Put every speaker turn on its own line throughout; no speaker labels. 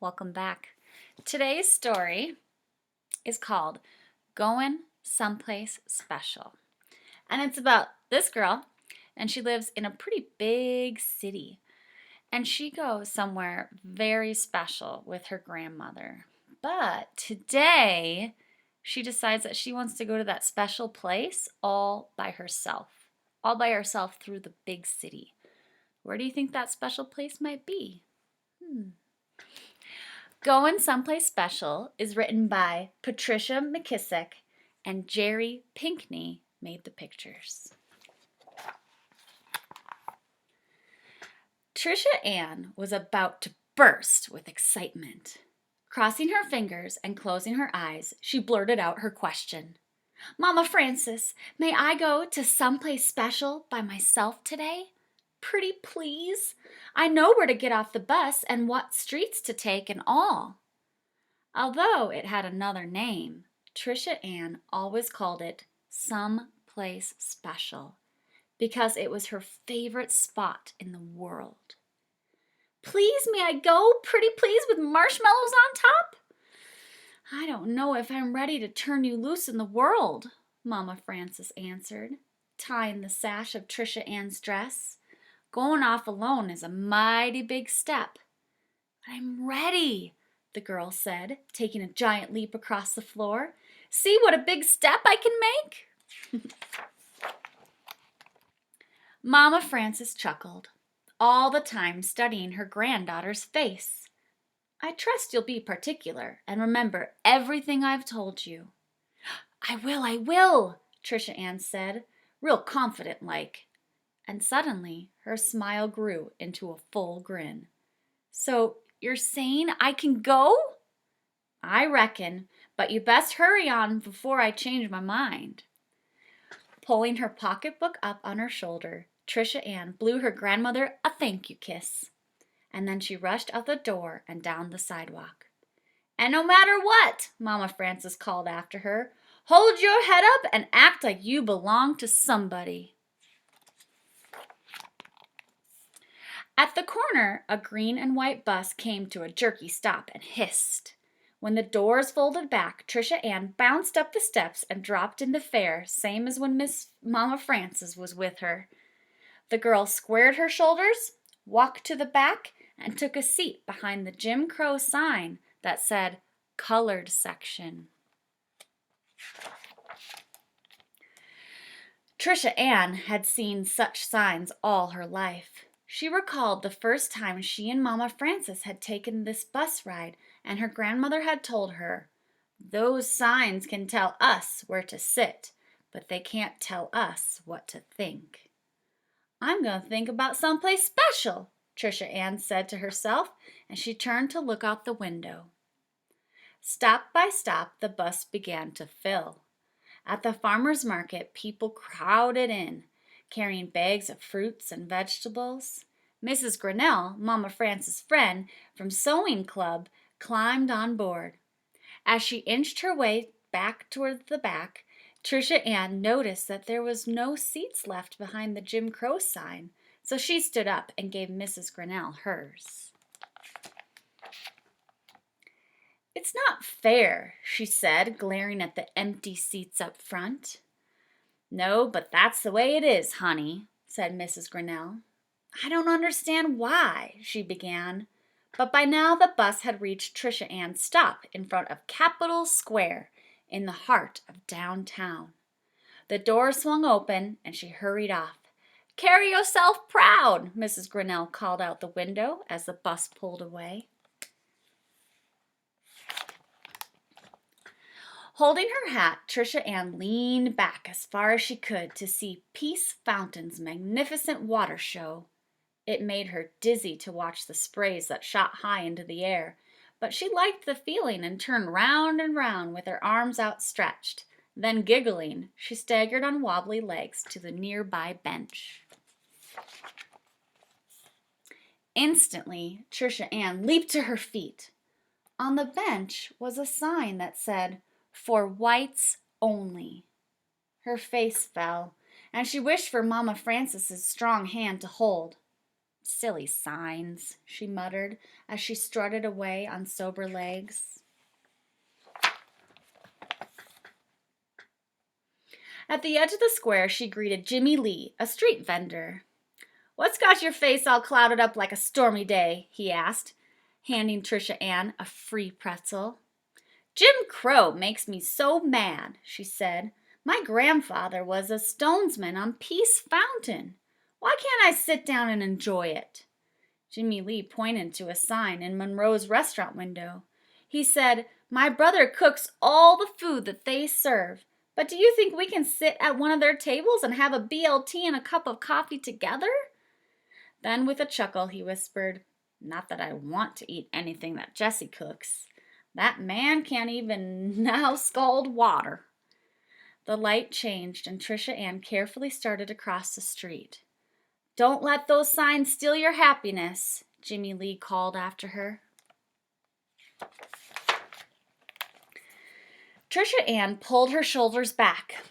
Welcome back. Today's story is called Goin' Someplace Special. And it's about this girl, and she lives in a pretty big city. And she goes somewhere very special with her grandmother. But today, she decides that she wants to go to that special place all by herself. All by herself through the big city. Where do you think that special place might be? Goin' Someplace Special is written by Patricia McKissack, and Jerry Pinkney made the pictures. Trisha Ann was about to burst with excitement. Crossing her fingers and closing her eyes, she blurted out her question. Mama Frances, may I go to someplace special by myself today? Pretty please. I know where to get off the bus and what streets to take and all. Although it had another name, Trisha Ann always called it Someplace Special because it was her favorite spot in the world. Please, may I go, pretty please, with marshmallows on top? I don't know if I'm ready to turn you loose in the world, Mama Frances answered, tying the sash of Trisha Ann's dress. Going off alone is a mighty big step. I'm ready, the girl said, taking a giant leap across the floor. See what a big step I can make? Mama Frances chuckled, all the time studying her granddaughter's face. I trust you'll be particular and remember everything I've told you. I will, Trisha Ann said, real confident like. And suddenly, her smile grew into a full grin. So, you're saying I can go? I reckon, but you best hurry on before I change my mind. Pulling her pocketbook up on her shoulder, Trisha Ann blew her grandmother a thank you kiss. And then she rushed out the door and down the sidewalk. And no matter what, Mama Frances called after her, hold your head up and act like you belong to somebody. At the corner, a green and white bus came to a jerky stop and hissed. When the doors folded back, Trisha Ann bounced up the steps and dropped into fare, same as when Mama Frances was with her. The girl squared her shoulders, walked to the back, and took a seat behind the Jim Crow sign that said, Colored Section. Trisha Ann had seen such signs all her life. She recalled the first time she and Mama Frances had taken this bus ride, and her grandmother had told her, those signs can tell us where to sit, but they can't tell us what to think. I'm going to think about someplace special, Trisha Ann said to herself, and she turned to look out the window. Stop by stop, the bus began to fill. At the farmer's market, people crowded in, carrying bags of fruits and vegetables. Mrs. Grinnell, Mama Frances' friend from sewing club, climbed on board. As she inched her way back toward the back, Trisha Ann noticed that there was no seats left behind the Jim Crow sign, so she stood up and gave Mrs. Grinnell hers. It's not fair, she said, glaring at the empty seats up front. No, but that's the way it is, honey, said Mrs. Grinnell. I don't understand why, she began, but by now the bus had reached Trisha Ann's stop in front of Capitol Square in the heart of downtown. The door swung open and she hurried off. Carry yourself proud, Mrs. Grinnell called out the window as the bus pulled away. Holding her hat, Trisha Ann leaned back as far as she could to see Peace Fountain's magnificent water show. It made her dizzy to watch the sprays that shot high into the air, but she liked the feeling and turned round and round with her arms outstretched. Then, giggling, she staggered on wobbly legs to the nearby bench. Instantly, Trisha Ann leaped to her feet. On the bench was a sign that said, For whites only. Her face fell, and she wished for Mama Frances's strong hand to hold. Silly signs, she muttered as she strutted away on sober legs. At the edge of the square, she greeted Jimmy Lee, a street vendor. "What's got your face all clouded up like a stormy day?" he asked, handing Trisha Ann a free pretzel. "Jim Crow makes me so mad," she said. "My grandfather was a stonesman on Peace Fountain. Why can't I sit down and enjoy it?" Jimmy Lee pointed to a sign in Monroe's restaurant window. He said, "My brother cooks all the food that they serve, but do you think we can sit at one of their tables and have a BLT and a cup of coffee together?" Then with a chuckle he whispered, "Not that I want to eat anything that Jesse cooks. That man can't even now scald water." The light changed and Trisha Ann carefully started across the street. "Don't let those signs steal your happiness," Jimmy Lee called after her. Trisha Ann pulled her shoulders back,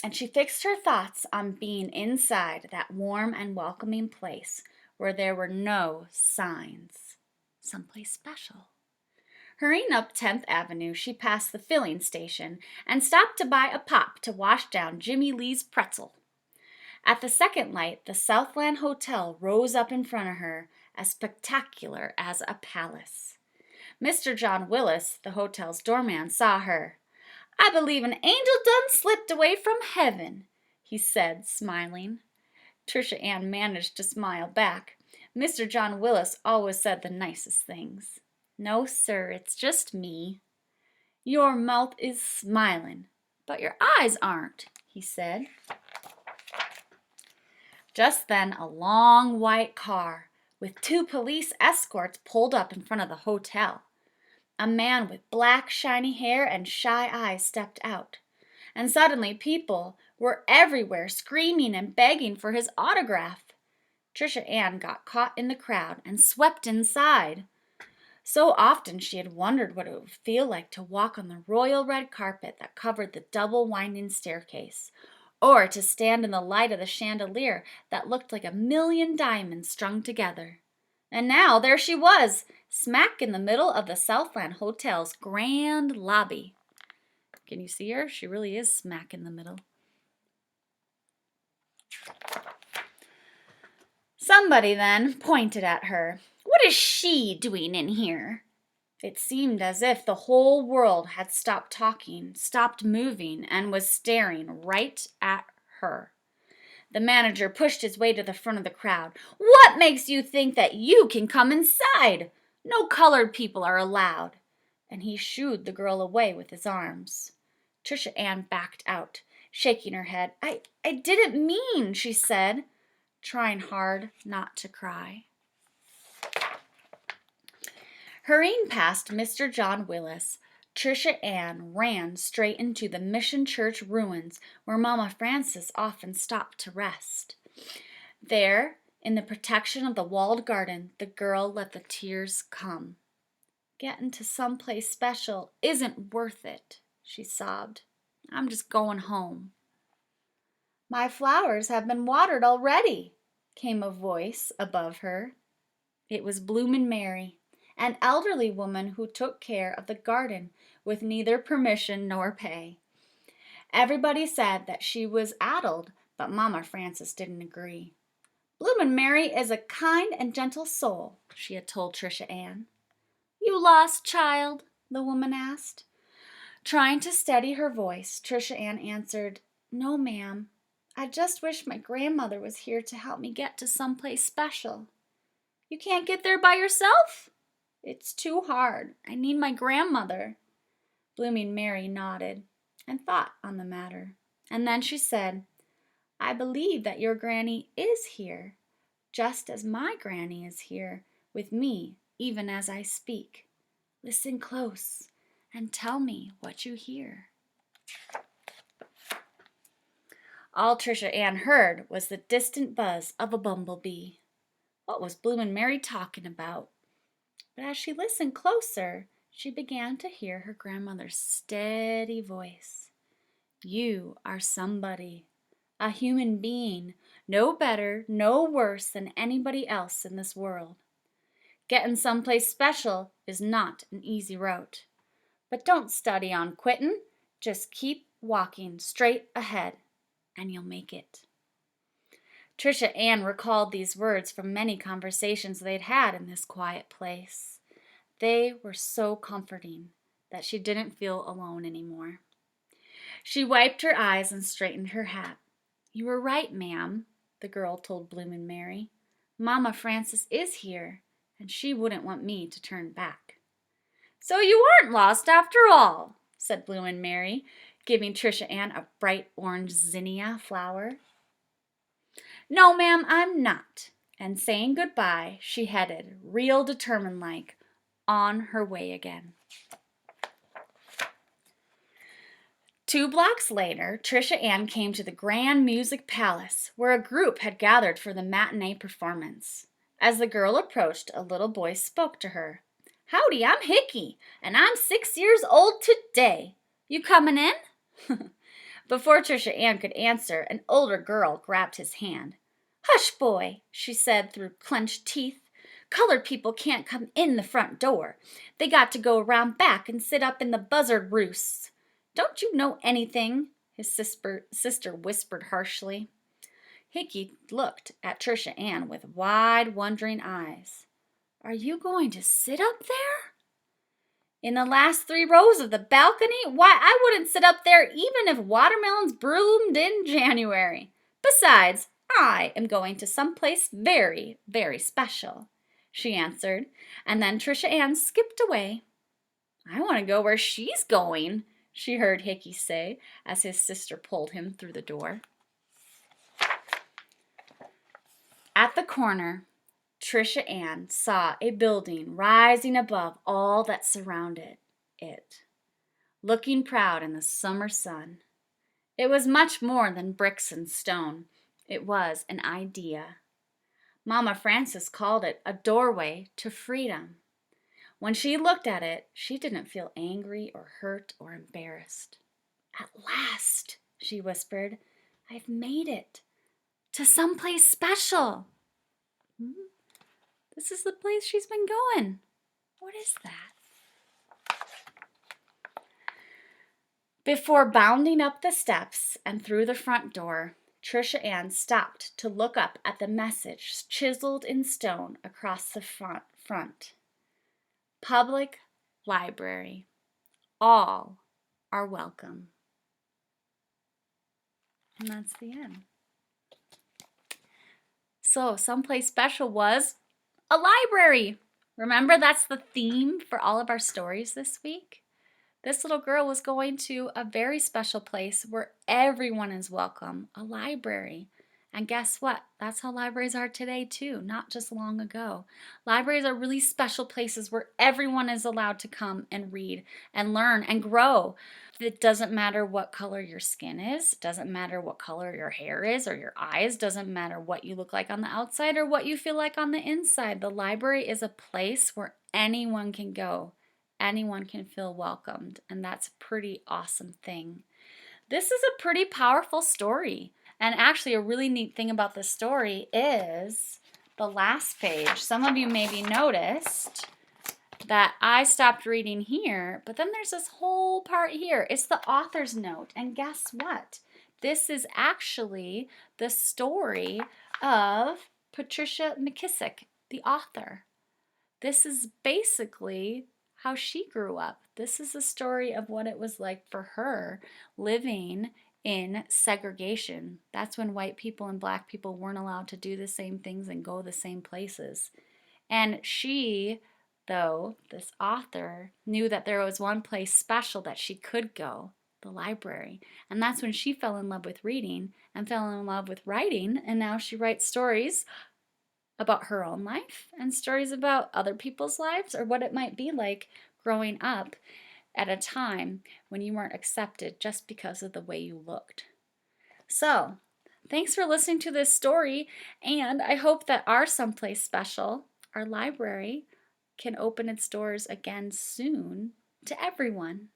and she fixed her thoughts on being inside that warm and welcoming place where there were no signs. Someplace special. Hurrying up 10th Avenue, she passed the filling station and stopped to buy a pop to wash down Jimmy Lee's pretzel. At the second light, the Southland Hotel rose up in front of her, as spectacular as a palace. Mr. John Willis, the hotel's doorman, saw her. "I believe an angel done slipped away from heaven," he said, smiling. Trisha Ann managed to smile back. Mr. John Willis always said the nicest things. "No, sir, it's just me." "Your mouth is smiling, but your eyes aren't," he said. Just then a long white car with 2 police escorts pulled up in front of the hotel. A man with black, shiny hair and shy eyes stepped out, and suddenly people were everywhere screaming and begging for his autograph. Trisha Ann got caught in the crowd and swept inside. So often she had wondered what it would feel like to walk on the royal red carpet that covered the double winding staircase, or to stand in the light of the chandelier that looked like 1,000,000 diamonds strung together. And now there she was, smack in the middle of the Southland Hotel's grand lobby. Can you see her? She really is smack in the middle. Somebody then pointed at her. "What is she doing in here?" It seemed as if the whole world had stopped talking, stopped moving, and was staring right at her. The manager pushed his way to the front of the crowd. "What makes you think that you can come inside? No colored people are allowed." And he shooed the girl away with his arms. Trisha Ann backed out, shaking her head. I didn't mean," she said, trying hard not to cry. Hurrying past Mr. John Willis, Trisha Ann ran straight into the Mission Church ruins where Mama Frances often stopped to rest. There, in the protection of the walled garden, the girl let the tears come. "Getting to someplace special isn't worth it," she sobbed. "I'm just going home." "My flowers have been watered already," came a voice above her. It was Bloomin' Mary, an elderly woman who took care of the garden with neither permission nor pay. Everybody said that she was addled, but Mama Frances didn't agree. "Bloomin' Mary is a kind and gentle soul," she had told Trisha Ann. "You lost, child?" the woman asked. Trying to steady her voice, Trisha Ann answered, "No, ma'am. I just wish my grandmother was here to help me get to someplace special." "You can't get there by yourself?" "It's too hard. I need my grandmother." Blooming Mary nodded and thought on the matter. And then she said, "I believe that your granny is here, just as my granny is here with me even as I speak. Listen close and tell me what you hear." All Trisha Ann heard was the distant buzz of a bumblebee. What was Bloomin' Mary talking about? But as she listened closer, she began to hear her grandmother's steady voice. "You are somebody. A human being, no better, no worse than anybody else in this world. Getting someplace special is not an easy road. But don't study on quittin', just keep walking straight ahead, and you'll make it. Trisha Ann recalled these words from many conversations they'd had in this quiet place. They were so comforting that she didn't feel alone anymore. She wiped her eyes and straightened her hat. "You were right, ma'am," the girl told Bloomin' Mary. "Mama Frances is here, and she wouldn't want me to turn back." "So you aren't lost after all," said Bloomin' Mary, giving Trisha Ann a bright orange zinnia flower. "No, ma'am, I'm not." And saying goodbye, she headed, real determined like, on her way again. 2 blocks later, Trisha Ann came to the Grand Music Palace, where a group had gathered for the matinee performance. As the girl approached, a little boy spoke to her. "Howdy, I'm Hickey, and I'm 6 years old today. You coming in?" Before Trisha Ann could answer, an older girl grabbed his hand. "Hush, boy," she said through clenched teeth. "Colored people can't come in the front door. They got to go around back and sit up in the buzzard roosts. Don't you know anything?" his sister whispered harshly. Hickey looked at Trisha Ann with wide, wondering eyes. "Are you going to sit up there?" "In the last 3 rows of the balcony? Why, I wouldn't sit up there even if watermelons bloomed in January. Besides, I am going to someplace very, very special," she answered, and then Trisha Ann skipped away. "I want to go where she's going," she heard Hickey say as his sister pulled him through the door. At the corner, Trisha Ann saw a building rising above all that surrounded it, looking proud in the summer sun. It was much more than bricks and stone. It was an idea. Mama Frances called it a doorway to freedom. When she looked at it, she didn't feel angry or hurt or embarrassed. "At last," she whispered, "I've made it to someplace special." This is the place she's been going. What is that? Before bounding up the steps and through the front door, Trisha Ann stopped to look up at the message chiseled in stone across the front. Public Library. All are welcome. And that's the end. So, someplace special was a library. Remember, that's the theme for all of our stories this week. This little girl was going to a very special place where everyone is welcome, a library. And guess what? That's how libraries are today too, not just long ago. Libraries are really special places where everyone is allowed to come and read and learn and grow. It doesn't matter what color your skin is, it doesn't matter what color your hair is or your eyes, doesn't matter what you look like on the outside or what you feel like on the inside. The library is a place where anyone can go. Anyone can feel welcomed, and that's a pretty awesome thing. This is a pretty powerful story, and actually a really neat thing about this story is the last page. Some of you maybe noticed that I stopped reading here, but then there's this whole part here. It's the author's note, and guess what? This is actually the story of Patricia McKissack, the author. This is basically how she grew up. This is a story of what it was like for her living in segregation. That's when white people and black people weren't allowed to do the same things and go the same places. And she, though, this author, knew that there was one place special that she could go, the library. And that's when she fell in love with reading and fell in love with writing. And now she writes stories about her own life and stories about other people's lives or what it might be like growing up at a time when you weren't accepted just because of the way you looked. So, thanks for listening to this story, and I hope that our someplace special, our library, can open its doors again soon to everyone.